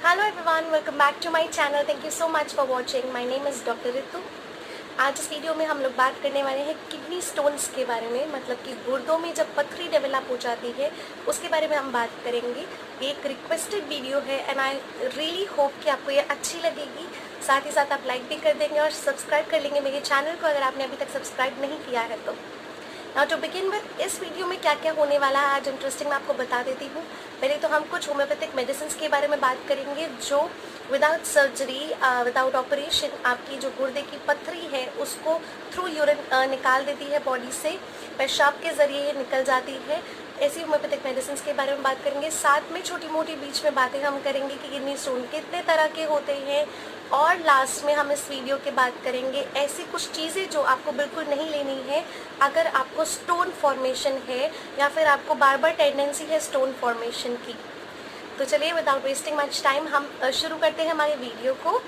Hello everyone, welcome back to my channel. Thank you so much for watching. My name is Dr. Ritu. आज इस video में हम लोग बात करने वाले हैं किडनी स्टोन्स के बारे में, मतलब कि गुर्दों में जब पथरी डेवलप हो जाती है उसके बारे में हम बात करेंगे। ये एक रिक्वेस्टेड वीडियो है एंड आई रियली होप कि आपको ये अच्छी लगेगी। साथ ही साथ आप लाइक भी कर देंगे और सब्सक्राइब कर लेंगे मेरे चैनल को अगर आपने अभी तक सब्सक्राइब नहीं किया है तो। नाउ टू बिगिन विद, इस वीडियो में क्या क्या होने वाला है आज इंटरेस्टिंग मैं आपको बता देती हूँ। पहले तो हम कुछ होम्योपैथिक मेडिसिन के बारे में बात करेंगे जो विदाउट सर्जरी विदाउट ऑपरेशन आपकी जो गुर्दे की पथरी है उसको थ्रू यूरिन निकाल देती है बॉडी से, पेशाब के ज़रिए ये निकल जाती है। ऐसी होम्योपैथिक मेडिसिन के बारे में बात करेंगे। साथ में छोटी मोटी बीच में बातें हम करेंगे कि किडनी स्टोन कितने तरह के होते हैं, और लास्ट में हम इस वीडियो के बात करेंगे ऐसी कुछ चीज़ें जो आपको बिल्कुल नहीं लेनी है अगर आपको स्टोन फॉर्मेशन है या फिर आपको बार बार टेंडेंसी है स्टोन फॉर्मेशन की। तो चलिए विदाउट वेस्टिंग मच टाइम हम शुरू करते हैं हमारे वीडियो को।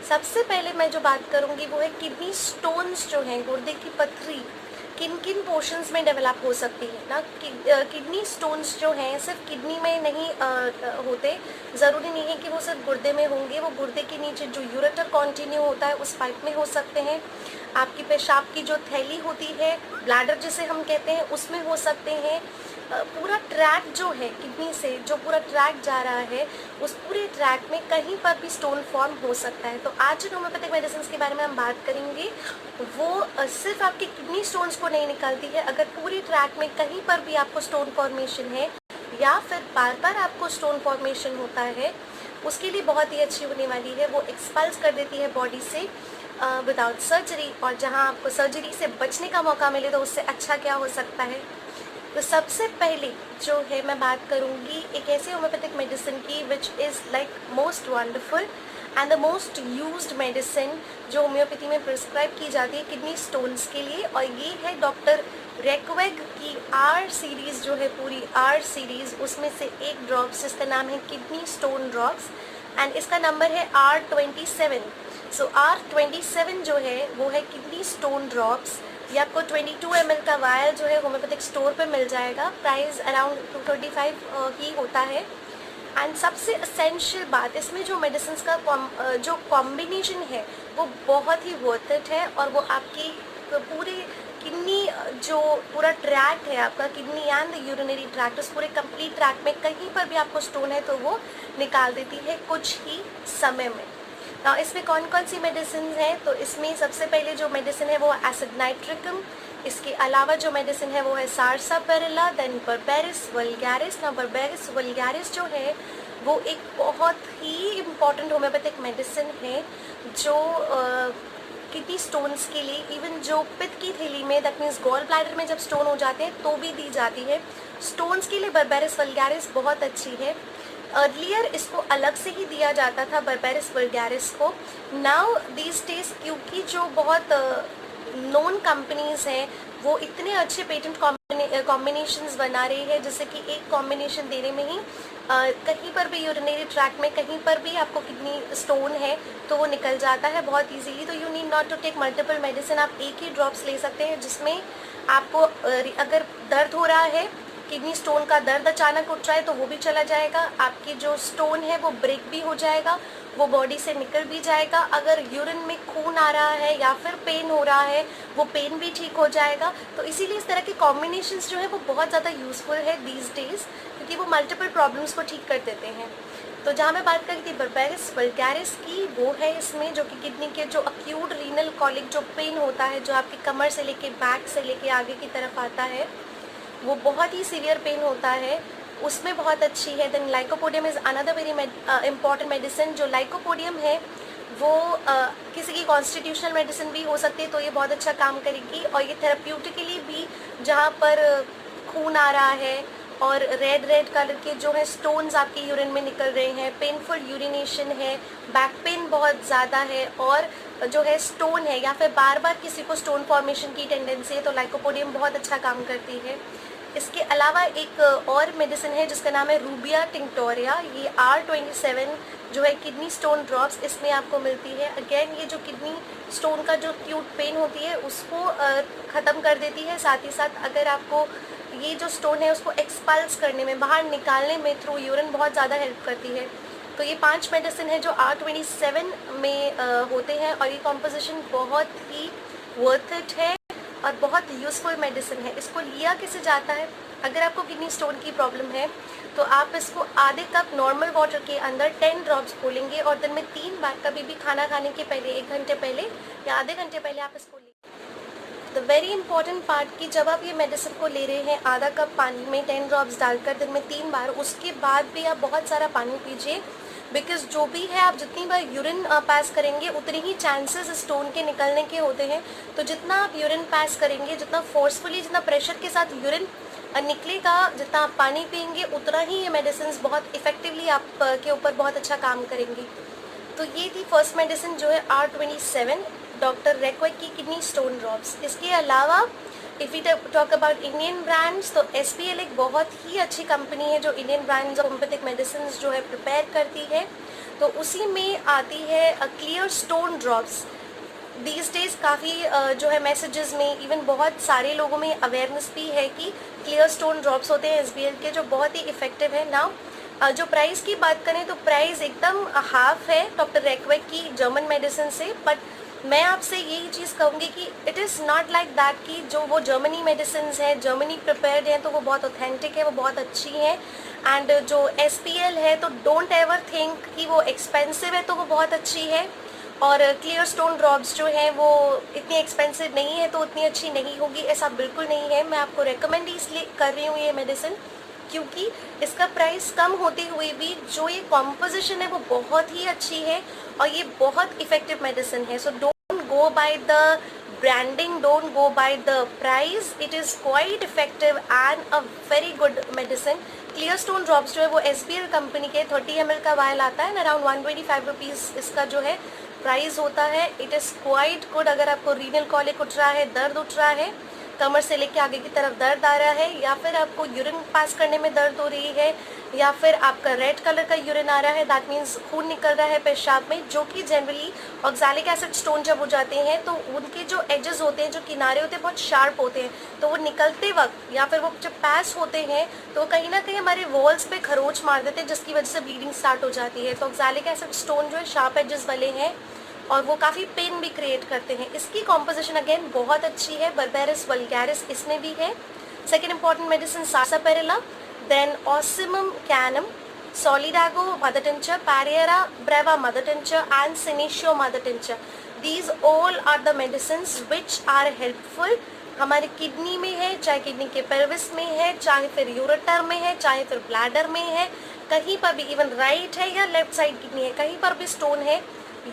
सबसे पहले मैं जो बात करूंगी वो है किडनी स्टोन्स जो हैं, गुर्दे की पथरी किन किन पोर्शंस में डेवलप हो सकती है ना। किडनी स्टोन्स जो हैं सिर्फ किडनी में नहीं होते, ज़रूरी नहीं है कि वो सिर्फ गुर्दे में होंगे। वो गुर्दे के नीचे जो यूरेटर कॉन्टिन्यू होता है उस पाइप में हो सकते हैं, आपकी पेशाब की जो थैली होती है, ब्लैडर जिसे हम कहते हैं, उसमें हो सकते हैं। पूरा ट्रैक जो है किडनी से जो पूरा ट्रैक जा रहा है उस पूरे ट्रैक में कहीं पर भी स्टोन फॉर्म हो सकता है। तो आज जो होम्योपैथिक मेडिसिन के बारे में हम बात करेंगे वो सिर्फ आपकी किडनी स्टोन्स को नहीं निकालती है। अगर पूरे ट्रैक में कहीं पर भी आपको स्टोन फॉर्मेशन है या फिर बार बार आपको स्टोन फॉर्मेशन होता है उसके लिए बहुत ही अच्छी होने वाली है। वो एक्सपल्स कर देती है बॉडी से विदाउट सर्जरी, और जहाँ आपको सर्जरी से बचने का मौका मिले तो उससे अच्छा क्या हो सकता है। तो सबसे पहले जो है मैं बात करूँगी एक ऐसे होम्योपैथिक मेडिसिन की which is like most wonderful and the most used medicine जो होम्योपैथी में प्रिस्क्राइब की जाती है किडनी स्टोन्स के लिए, और ये है डॉक्टर रेकवेग की आर सीरीज़ जो है, पूरी आर सीरीज़ उसमें से एक ड्रॉप्स जिसका नाम है किडनी स्टोन ड्रॉप्स एंड इसका नंबर है R27। सो R27 जो है वो है किडनी स्टोन ड्रॉप्स। ये आपको 22 ml का वायल जो है होम्योपैथिक स्टोर पे मिल जाएगा। प्राइस अराउंड 235 ही होता है। एंड सबसे असेंशियल बात इसमें जो मेडिसिन का जो कॉम्बिनेशन है वो बहुत ही वर्थ इट है, और वो आपकी पूरे किडनी जो पूरा ट्रैक है आपका kidney and the urinary tract, उस पूरे कंप्लीट ट्रैक में कहीं पर भी आपको स्टोन है तो वो निकाल देती है कुछ ही समय में। इसमें कौन कौन सी मेडिसिन है, तो इसमें सबसे पहले जो मेडिसिन है वो एसिड नाइट्रिकम। इसके अलावा जो मेडिसिन है वो है सारसापेरेला, देन बर्बेरिस वल्गैरिस। ना बर्बेरिस वल्गैरिस जो है वो एक बहुत ही इम्पॉर्टेंट होम्योपैथिक मेडिसिन है जो किडनी स्टोन्स के लिए, इवन जो पित्त की थैली में दैट मीन्स गॉल ब्लैडर में जब स्टोन हो जाते हैं तो भी दी जाती है। स्टोन्स के लिए बर्बेरिस वल्गैरिस बहुत अच्छी है। अर्लियर इसको अलग से ही दिया जाता था बर्बेरिस वल्गैरिस को। नाउ दीज डेज क्योंकि जो बहुत नोन कंपनीज हैं वो इतने अच्छे पेटेंट कॉम्बिनेशंस बना रही है जैसे कि एक कॉम्बिनेशन देने में ही कहीं पर भी यूरिनरी ट्रैक में कहीं पर भी आपको किडनी स्टोन है तो वो निकल जाता है बहुत इजीली। तो you need not to take multiple medicine, आप एक ही ड्रॉप्स ले सकते हैं जिसमें आपको अगर दर्द हो रहा है, किडनी स्टोन का दर्द अचानक उठ जाए तो वो भी चला जाएगा, आपकी जो स्टोन है वो ब्रेक भी हो जाएगा, वो बॉडी से निकल भी जाएगा। अगर यूरिन में खून आ रहा है या फिर पेन हो रहा है वो पेन भी ठीक हो जाएगा। तो इसीलिए इस तरह के कॉम्बिनेशंस जो है वो बहुत ज़्यादा यूज़फुल है दीज डेज क्योंकि वो मल्टीपल प्रॉब्लम्स को ठीक कर देते हैं। तो जहाँ मैं बात करी थी बर्बेरिस वल्गैरिस की, वो है इसमें जो कि किडनी के जो अक्यूट रीनल कॉलिक जो पेन होता है जो आपकी कमर से लेके बैक से लेके आगे की तरफ आता है वो बहुत ही सीवियर पेन होता है, उसमें बहुत अच्छी है। Then lycopodium is another very important medicine. जो लाइकोपोडियम है वो किसी की कॉन्स्टिट्यूशनल मेडिसिन भी हो सकती है तो ये बहुत अच्छा काम करेगी, और ये थेराप्यूटिकली भी जहाँ पर खून आ रहा है और रेड कलर के जो है स्टोन्स आपके यूरिन में निकल रहे हैं, पेनफुल यूरिनेशन है, बैक पेन बहुत ज़्यादा है और जो है स्टोन है या फिर बार बार किसी को स्टोन फॉर्मेशन की टेंडेंसी है तो लाइकोपोडियम बहुत अच्छा काम करती है। इसके अलावा एक और मेडिसिन है जिसका नाम है रूबिया टिंक्टोरिया। ये R27 जो है किडनी स्टोन ड्रॉप्स इसमें आपको मिलती है। अगेन ये जो किडनी स्टोन का जो एक्यूट पेन होती है उसको ख़त्म कर देती है, साथ ही साथ अगर आपको ये जो स्टोन है उसको एक्सपल्स करने में, बाहर निकालने में थ्रू यूरिन बहुत ज़्यादा हेल्प करती है। तो ये 5 मेडिसिन है जो R27 में होते हैं और ये कॉम्पोजिशन बहुत ही वर्थ इट है और बहुत यूज़फुल मेडिसिन है। इसको लिया कैसे जाता है, अगर आपको किडनी स्टोन की प्रॉब्लम है तो आप इसको आधे कप नॉर्मल वाटर के अंदर 10 ड्रॉप्स घोलेंगे और दिन में 3 बार, कभी भी खाना खाने के पहले 1 घंटे पहले या आधे घंटे पहले आप इसको लें। द वेरी इंपॉर्टेंट पार्ट कि जब आप ये मेडिसिन को ले रहे हैं आधा कप पानी में 10 ड्रॉप्स डालकर दिन में 3 बार, उसके बाद भी आप बहुत सारा पानी पीजिए, बिकॉज जो भी है आप जितनी बार यूरिन पास करेंगे उतने ही चांसेस स्टोन के निकलने के होते हैं। तो जितना आप यूरिन पास करेंगे, जितना फोर्सफुली, जितना प्रेशर के साथ यूरिन निकलेगा, जितना आप पानी पिएंगे, उतना ही ये मेडिसिन बहुत इफेक्टिवली आप के ऊपर बहुत अच्छा काम करेंगी। तो ये थी फर्स्ट मेडिसिन जो है R27 डॉक्टर रेक्वेक की किडनी स्टोन ड्रॉप्स। इसके अलावा if you talk about Indian brands तो SPL एक बहुत ही अच्छी कंपनी है जो इंडियन ब्रांड्स और होम्योपैथिक मेडिसिन जो है प्रिपेयर करती है। तो उसी में आती है clear stone drops. These days काफ़ी जो है मैसेजेस में, इवन बहुत सारे लोगों में अवेयरनेस भी है कि क्लियर स्टोन ड्रॉप्स होते हैं SPL के, जो बहुत ही इफेक्टिव है। नाउ जो प्राइस की बात करें तो प्राइस एकदम हाफ है डॉक्टर रेक्वेक की जर्मन मेडिसिन से, बट मैं आपसे यही चीज़ कहूँगी कि it is not like that कि जो वो जर्मनी मेडिसिन है, जर्मनी प्रिपेयर्ड हैं तो वो बहुत ऑथेंटिक है, वो बहुत अच्छी हैं। एंड जो SPL है तो डोंट एवर थिंक कि वो एक्सपेंसिव है तो वो बहुत अच्छी है, और क्लियर स्टोन ड्रॉप्स जो हैं वो इतनी एक्सपेंसिव नहीं है तो उतनी अच्छी नहीं होगी, ऐसा बिल्कुल नहीं है। मैं आपको रेकमेंड इसलिए कर रही हूँ ये मेडिसिन क्योंकि इसका प्राइस कम होते हुए भी जो ये कॉम्पोजिशन है वो बहुत ही अच्छी है और ये बहुत इफेक्टिव मेडिसिन है। So don't go by the branding, don't go by the price, it is quite effective and a very good medicine. Clear stone drops जो है वो SPL कंपनी के 30 ml का वायल आता है, अराउंड 125 रुपीज़ इसका जो है प्राइस होता है। इट इज़ क्वाइट गुड अगर आपको रीनल कॉलिक उठ रहा है, दर्द उठ रहा है, कमर से लेके आगे की तरफ दर्द आ रहा है, या फिर आपको यूरिन पास करने में दर्द हो रही है, या फिर आपका रेड कलर का यूरिन आ रहा है, दैट मीन्स खून निकल रहा है पेशाब में, जो कि जनरली ऑक्सैलिक एसिड स्टोन जब हो जाते हैं तो उनके जो एजेस होते हैं, जो किनारे होते हैं, बहुत शार्प होते हैं, तो वो निकलते वक्त या फिर वो जब पास होते हैं तो कहीं ना कहीं हमारे वॉल्स पे खरोच मार देते हैं, जिसकी वजह से ब्लीडिंग स्टार्ट हो जाती है। तो ऑक्सैलिक एसिड स्टोन जो है शार्प एजेस वाले हैं और वो काफ़ी पेन भी क्रिएट करते हैं। इसकी कॉम्पोजिशन अगेन बहुत अच्छी है, बर्बेरिस वल्गैरिस इसमें भी है। Second important medicine sarsaparilla, then ocimum canum, solidago mother tincture, pareira brava mother tincture and senecio mother tincture. These all are the medicine which are helpful. हमारे किडनी में है, चाहे किडनी के पेल्विस में है, चाहे फिर यूरेटर में है, चाहे फिर ब्लैडर में है, कहीं पर भी, इवन राइट है या लेफ्ट साइड किडनी है, कहीं पर भी स्टोन है,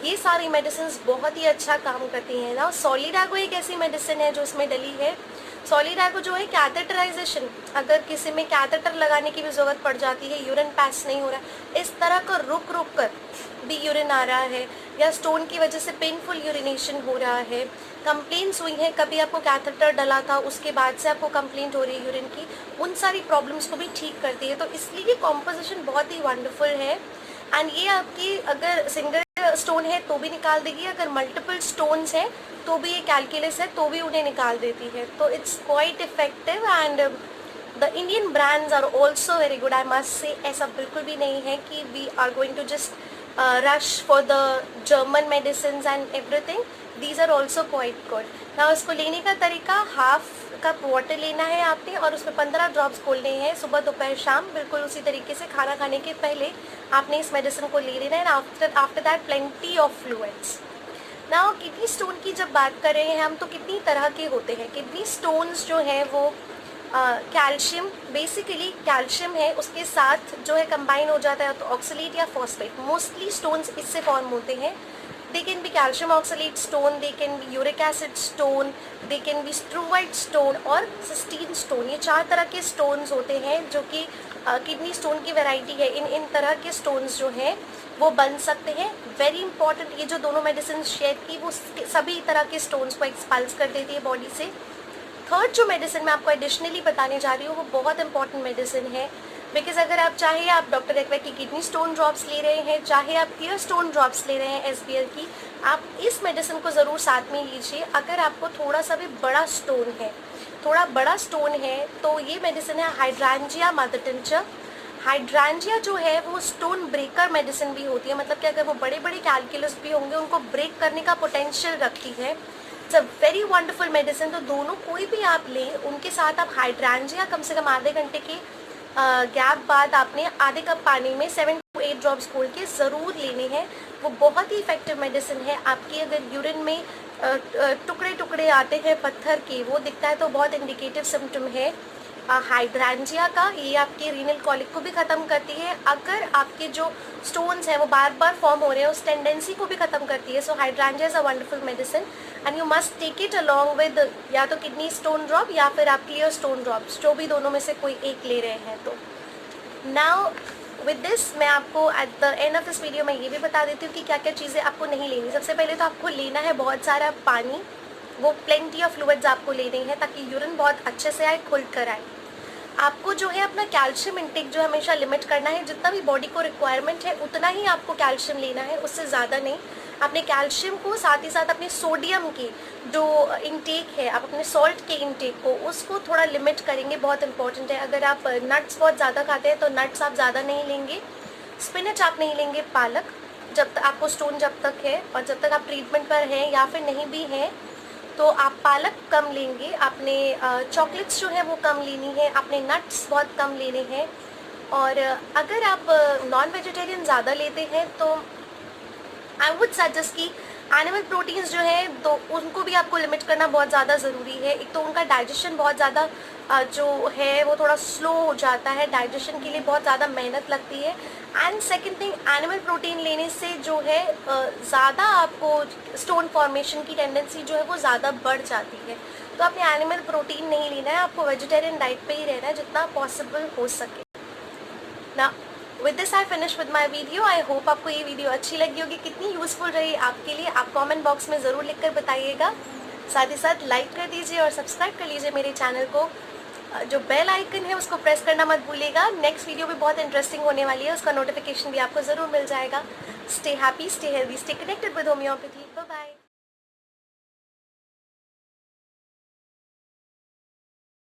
ये सारी मेडिसिन बहुत ही अच्छा काम करती हैं ना। सॉलिडागो एक ऐसी मेडिसिन है जो इसमें डली है। सॉलिडागो जो है कैथेटराइजेशन, अगर किसी में कैथेटर लगाने की भी ज़रूरत पड़ जाती है, यूरिन पास नहीं हो रहा है, इस तरह का रुक रुक कर भी यूरिन आ रहा है, या स्टोन की वजह से पेनफुल यूरिनेशन हो रहा है, कंप्लेंट्स हुई हैं, कभी आपको कैथेटर डला था उसके बाद से आपको कंप्लेंट हो रही है यूरिन की, उन सारी प्रॉब्लम्स को भी ठीक करती है। तो इसलिए कॉम्पोजिशन बहुत ही वंडरफुल है। एंड ये आपकी अगर सिंगल स्टोन है तो भी निकाल देगी, अगर मल्टीपल स्टोन्स हैं तो भी ये कैलकुलस है तो भी उन्हें निकाल देती है। तो it's quite effective and the Indian brands are also very good, I must say. ऐसा बिल्कुल भी नहीं है कि we are going to just rush for the German medicine and everything, these are also quite good. ना इसको लेने का तरीका, हाफ कप वाटर लेना है आपने और उसमें 15 ड्रॉप्स खोलने हैं सुबह दोपहर शाम, बिल्कुल उसी तरीके से खाना खाने के पहले आपने इस मेडिसिन को ले लेना है। After that plenty of fluids. Now kidney stone की जब बात कर रहे हैं हम तो कितनी तरह के होते हैं। किडनी स्टोन्स जो है वो कैल्शियम, बेसिकली कैल्शियम है, उसके साथ जो है कंबाइन हो जाता है तो ऑक्सलेट या फॉस्फेट, मोस्टली स्टोन्स इससे फॉर्म होते हैं। They can be calcium oxalate stone, they can be uric acid stone, they can be struvite stone और cystine stone। ये 4 तरह के stones होते हैं जो कि किडनी स्टोन की वैरायटी है। इन तरह के stones जो हैं वो बन सकते हैं। वेरी इंपॉर्टेंट, ये जो दोनों मेडिसिन शेयर की वो सभी तरह के stones को एक्सपल्स कर देती है बॉडी से। थर्ड जो मेडिसिन मैं आपको एडिशनली बताने जा रही हूँ वो बहुत इंपॉर्टेंट मेडिसिन है, बिकॉज अगर आप चाहे आप डॉक्टर रेक्वेक की किडनी स्टोन ड्रॉप्स ले रहे हैं, चाहे आप क्लियर स्टोन ड्रॉप्स ले रहे हैं SPL की, आप इस मेडिसिन को ज़रूर साथ में लीजिए। अगर आपको थोड़ा सा भी बड़ा स्टोन है, थोड़ा बड़ा स्टोन है तो ये मेडिसिन है हाइड्रांजिया मदर टिंचर। हाइड्रेंजिया जो है वो स्टोन ब्रेकर मेडिसिन भी होती है, मतलब कि अगर वो बड़े बड़े कैलकुलस भी होंगे उनको ब्रेक करने का पोटेंशियल रखती है। It's a very wonderful medicine. तो दोनों कोई भी आप लें, उनके साथ आप हाइड्रेंजिया कम से कम आधे घंटे के गैप बाद आपने आधे कप पानी में 7 to 8 ड्रॉप्स घोल के ज़रूर लेने हैं। वो बहुत ही इफेक्टिव मेडिसिन है। आपकी अगर यूरिन में टुकड़े टुकड़े आते हैं पत्थर के, वो दिखता है तो बहुत इंडिकेटिव सिम्टम है हाइड्रेंजिया का। ये आपके रीनल कॉलिक को भी ख़त्म करती है। अगर आपके जो स्टोन्स हैं वो बार बार फॉर्म हो रहे हैं, उस टेंडेंसी को भी ख़त्म करती है। So hydrangea is a wonderful medicine and you must take it along with या तो किडनी स्टोन ड्रॉप या फिर आप क्लियर स्टोन ड्रॉप्स, जो भी दोनों में से कोई एक ले रहे हैं। तो नाउ विद दिस मैं आपको at the end of this video में ये भी बता देती हूँ कि क्या क्या चीज़ें आपको नहीं लेनी। सबसे पहले तो आपको लेना है बहुत सारा पानी, वो प्लेंटी ऑफ फ्लूइड्स आपको लेनी है ताकि यूरिन बहुत अच्छे से आए, खुल कर आए। आपको जो है अपना कैल्शियम इंटेक जो हमेशा लिमिट करना है, जितना भी बॉडी को रिक्वायरमेंट है उतना ही आपको कैल्शियम लेना है, उससे ज़्यादा नहीं। अपने कैल्शियम को साथ ही साथ अपने सोडियम की जो इंटेक है, आप अपने सॉल्ट के इंटेक को उसको थोड़ा लिमिट करेंगे, बहुत इंपॉर्टेंट है। अगर आप नट्स बहुत ज़्यादा खाते हैं तो नट्स आप ज़्यादा नहीं लेंगे, स्पिनच आप नहीं लेंगे, पालक जब तक आपको स्टोन जब तक है और जब तक आप ट्रीटमेंट पर हैं या फिर नहीं भी हैं तो आप पालक कम लेंगे। आपने चॉकलेट्स जो है वो कम लेनी है, आपने नट्स बहुत कम लेने हैं। और अगर आप नॉन वेजिटेरियन ज़्यादा लेते हैं तो आई वुड सजेस्ट कि एनिमल प्रोटीन्स जो है तो उनको भी आपको लिमिट करना बहुत ज़्यादा ज़रूरी है। एक तो उनका डाइजेशन बहुत ज़्यादा जो है वो थोड़ा स्लो हो जाता है, डाइजेशन के लिए बहुत ज़्यादा मेहनत लगती है। And second thing, animal protein लेने से जो है ज़्यादा आपको स्टोन फॉर्मेशन की टेंडेंसी जो है वो ज़्यादा बढ़ जाती है। तो आपने एनिमल प्रोटीन नहीं लेना है, आपको वेजिटेरियन डाइट पे ही रहना है जितना पॉसिबल हो सके ना। With this I finish with my video. I hope आपको ये वीडियो अच्छी लगी होगी, कितनी यूज़फुल रही आपके लिए आप कमेंट बॉक्स में ज़रूर लिख कर बताइएगा। साथ ही साथ लाइक कर दीजिए और सब्सक्राइब कर लीजिए मेरे चैनल को। जो बेल आइकन है उसको प्रेस करना मत भूलिएगा। नेक्स्ट वीडियो भी बहुत इंटरेस्टिंग होने वाली है, उसका नोटिफिकेशन भी आपको ज़रूर मिल जाएगा। Stay happy, stay healthy, stay connected with homeopathy. Bye bye.